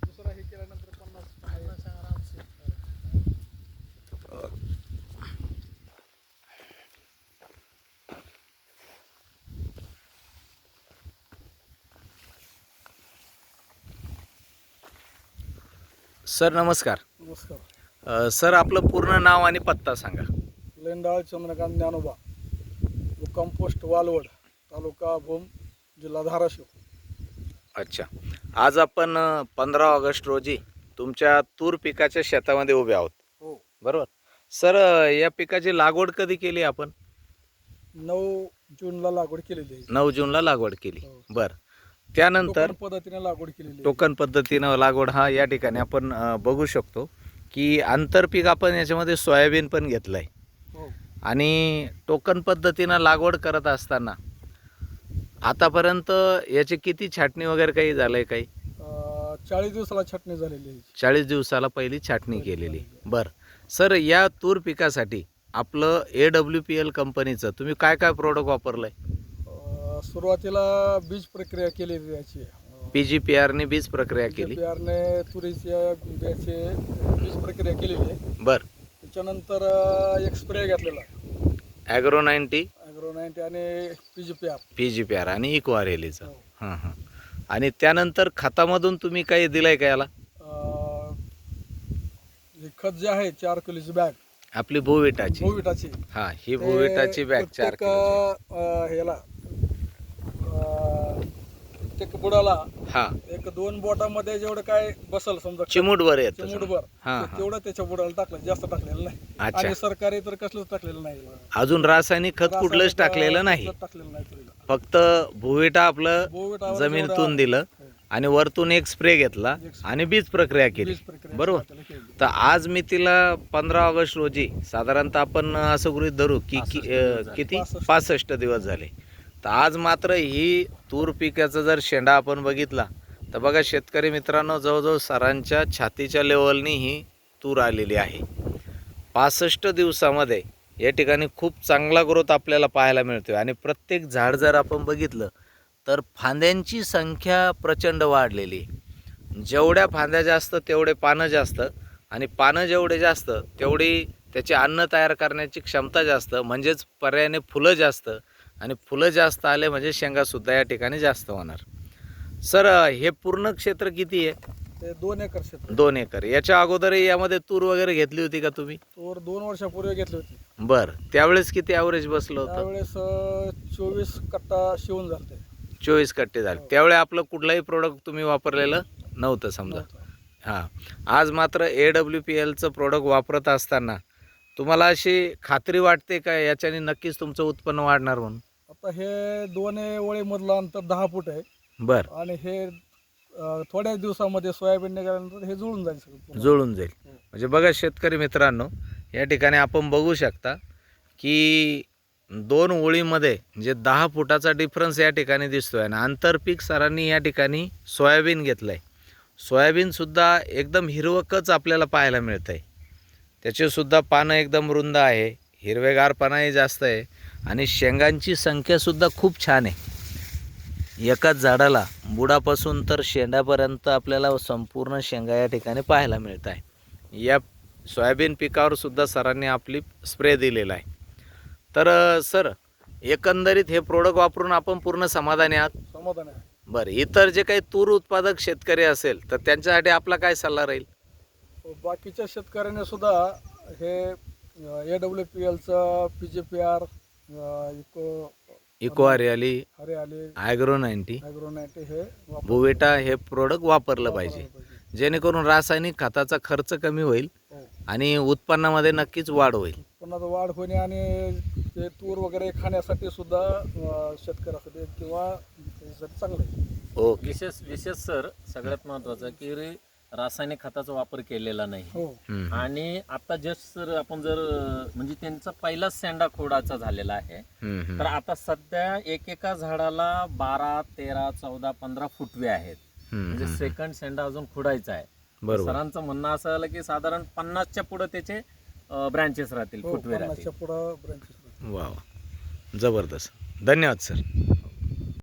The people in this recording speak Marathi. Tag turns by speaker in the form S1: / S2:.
S1: दुसरा हे केल्यानंतर 50 आरामशीर.
S2: सर नमस्कार.
S1: नमस्कार.
S2: सर आपलं पूर्ण नाव आणि पत्ता सांगा.
S1: लेंडाळ चंद्रकांत ज्ञानोबा, मुक्काम पोस्ट वालवड, तालुका भूम, जिल्हा धाराशिव.
S2: अच्छा, आज आपण 15 ऑगस्ट रोजी तुमच्या तूर पिकाच्या शेतामध्ये उभे आहोत.
S1: हो.
S2: बरोबर. सर या पिकाची लागवड कधी केली आपण?
S1: 9 जूनला लागवड केलेली आहे.
S2: 9 जूनला लागवड केली.
S1: हो.
S2: बरं. त्यानंतर
S1: टोकन पद्धतीने लागवड केलेली आहे.
S2: टोकन पद्धतीनं लागवड हा या ठिकाणी आपण बघू शकतो की आंतरपीक आपण याच्यामध्ये सोयाबीन पण घेतलं आहे.
S1: हो.
S2: आणि टोकन पद्धतीनं लागवड करत असताना आतापर्यंत याची किती छाटणी वगैरे काही झालं आहे काही?
S1: 40 दिवसाला छाटणी झालेली आहे.
S2: 40 दिवसाला पहिली छाटणी केलेली. बरं. सर या तूर पिकासाठी आपलं AWPL कंपनीचं तुम्ही काय काय प्रोडक्ट वापरलं आहे?
S1: सुरुवातीला बीज प्रक्रिया केलेली याची.
S2: PGPRने बीज प्रक्रिया केली.
S1: PGPRने तुरीच्या बियाची बीज प्रक्रिया केलेली आहे.
S2: बरं.
S1: त्याच्यानंतर एक स्प्रे घेतलेला
S2: ॲग्रो 90
S1: आणि
S2: PGPR आणि इक्वारेलीचं.
S1: हो.
S2: हां हां. आणि त्यानंतर खतामधून तुम्ही काही दिलं आहे का याला?
S1: हे खत जे आहे 4 किलोची बॅग
S2: आपली भूविटाची. हां, ही भूविटाची बॅग 4 किलो.
S1: ह्याला प्रत्येक बुडाला
S2: हां,
S1: 1-2 बोटामध्ये जेवढं काय बसल समजा
S2: चिमूटभर येतं.
S1: चिमूटभर
S2: हां,
S1: तेवढं त्याच्या बुडाला टाकलं, जास्त टाकलेलं नाही.
S2: अच्छा.
S1: आणि सरकारी तर कसलंच टाकलेलं नाही.
S2: अजून रासायनिक खत कुठलंच टाकलेलं नाही.
S1: टाकलेलं नाही तुरीला.
S2: फक्त भुविटा आपलं
S1: बोविटावर
S2: जमिनीतून
S1: जेवढं
S2: दिलं
S1: हो.
S2: आणि वरतून एक स्प्रे घेतला आणि बीज प्रक्रिया केली.
S1: बीज प्रक्रिया
S2: बरोबर.
S1: त्याला केली.
S2: तर आज मी तिला 15 ऑगस्ट रोजी साधारणतः आपण असं गृहीत धरू की किती 65 दिवस झाले. तर आज मात्र ही तूर पिकाचा जर शेंडा आपण बघितला तर बघा शेतकरी मित्रांनो, जवळजवळ सरांच्या छातीच्या लेवलनी ही तूर आलेली आहे. 65 दिवसामध्ये या ठिकाणी खूप चांगला ग्रोथ आपल्याला पाहायला मिळतोय. आणि प्रत्येक झाड जर आपण बघितलं तर फांद्यांची संख्या प्रचंड वाढलेली आहे. जेवढ्या फांद्या जास्त तेवढे पानं जास्त, आणि पानं जेवढे जास्त तेवढी त्याचे अन्न तयार करण्याची क्षमता जास्त, म्हणजेच पर्यायाने फुलं जास्त, आणि फुलं जास्त आले म्हणजे शेंगासुद्धा या ठिकाणी जास्त होणार. सर हे पूर्ण क्षेत्र किती आहे?
S1: ते 2 एकर क्षेत्र.
S2: 2 एकर. याच्या अगोदरही यामध्ये तूर वगैरे घेतली होती का तुम्ही?
S1: तूर 2 वर्षापूर्वी घेतली होती.
S2: बरं. त्यावेळेस किती ॲव्हरेज बसलं होतं?
S1: त्यावेळेस 24 कट्टा शिवून झालते.
S2: 24 कट्टे झाले. त्यावेळी आपलं कुठलाही प्रोडक्ट तुम्ही वापरलेलं नव्हतं समजा. हां. आज मात्र AWPLचं प्रोडक्ट वापरत असताना तुम्हाला अशी खात्री वाटते का याच्याने नक्कीच तुमचं उत्पन्न वाढणार म्हणून?
S1: आता हे 2 ओळीमधलं अंतर 10 फूट आहे.
S2: बरं.
S1: आणि हे थोड्याच दिवसामध्ये सोयाबीन निघाल्यानंतर हे जुळून जाईल सगळं.
S2: जुळून जाईल. म्हणजे बघा शेतकरी मित्रांनो, या ठिकाणी आपण बघू शकता की 2 ओळीमध्ये जे 10 फुटाचा डिफरन्स या ठिकाणी दिसतोय. आणि आंतरपीक सरांनी या ठिकाणी सोयाबीन घेतलं आहे. सोयाबीनसुद्धा एकदम हिरवकच आपल्याला पाहायला मिळतं आहे. त्याचेसुद्धा पानं एकदम रुंद आहे, हिरवेगारपणाही जास्त आहे, आणि शेंगांची संख्यासुद्धा खूप छान आहे. एकाच झाडाला बुडापासून तर शेंड्यापर्यंत आपल्याला संपूर्ण शेंगा या ठिकाणी पाहायला मिळत आहे. या सोयाबीन पिकावर सुद्धा सरांनी आपली स्प्रे दिलेला आहे. तर सर एकंदरीत हे प्रोडक्ट वापरून आपण पूर्ण समाधानी आहात?
S1: समाधान आहे.
S2: बरं. इतर जे काही तूर उत्पादक शेतकरी असेल तर त्यांच्यासाठी आपला काय सल्ला राहील?
S1: बाकीच्या शेतकऱ्यांनी सुद्धा हे AWPLचं PGPR,
S2: इक्वारियाली,
S1: हरियाली,
S2: ॲग्रो 90,
S1: हे
S2: भुविटा हे प्रोडक्ट वापरलं पाहिजे, जेणेकरून रासायनिक खताचा खर्च कमी होईल आणि उत्पन्नामध्ये नक्कीच वाढ होईल.
S1: उत्पन्नात वाढ होणे आणि ते तूर वगैरे खाण्यासाठी सुद्धा शेतकऱ्यासाठी किंवा त्याच्यासाठी चांगलं आहे.
S2: ओके.
S3: विशेष सर सगळ्यात महत्त्वाचं की रासायनिक खताचा वापर केलेला नाही.
S1: हो.
S3: आणि आता जस्ट सर आपण जर म्हणजे त्यांचा पहिलाच शेंडा खोडाचा झालेला आहे. तर आता सध्या एकेका झाडाला 12, 13, 14, 15 फुटवे आहेत. म्हणजे सेकंड शेंडा अजून खुडायचा आहे.
S2: बरोबर.
S3: सरांचं म्हणणं असं आलं की साधारण 50च्या पुढे त्याचे ब्रँचेस राहतील,
S1: हो,
S3: फुटवे राहतील.
S1: 50च्या पुढं ब्रँचेस.
S2: वा वा. जबरदस्त. धन्यवाद सर.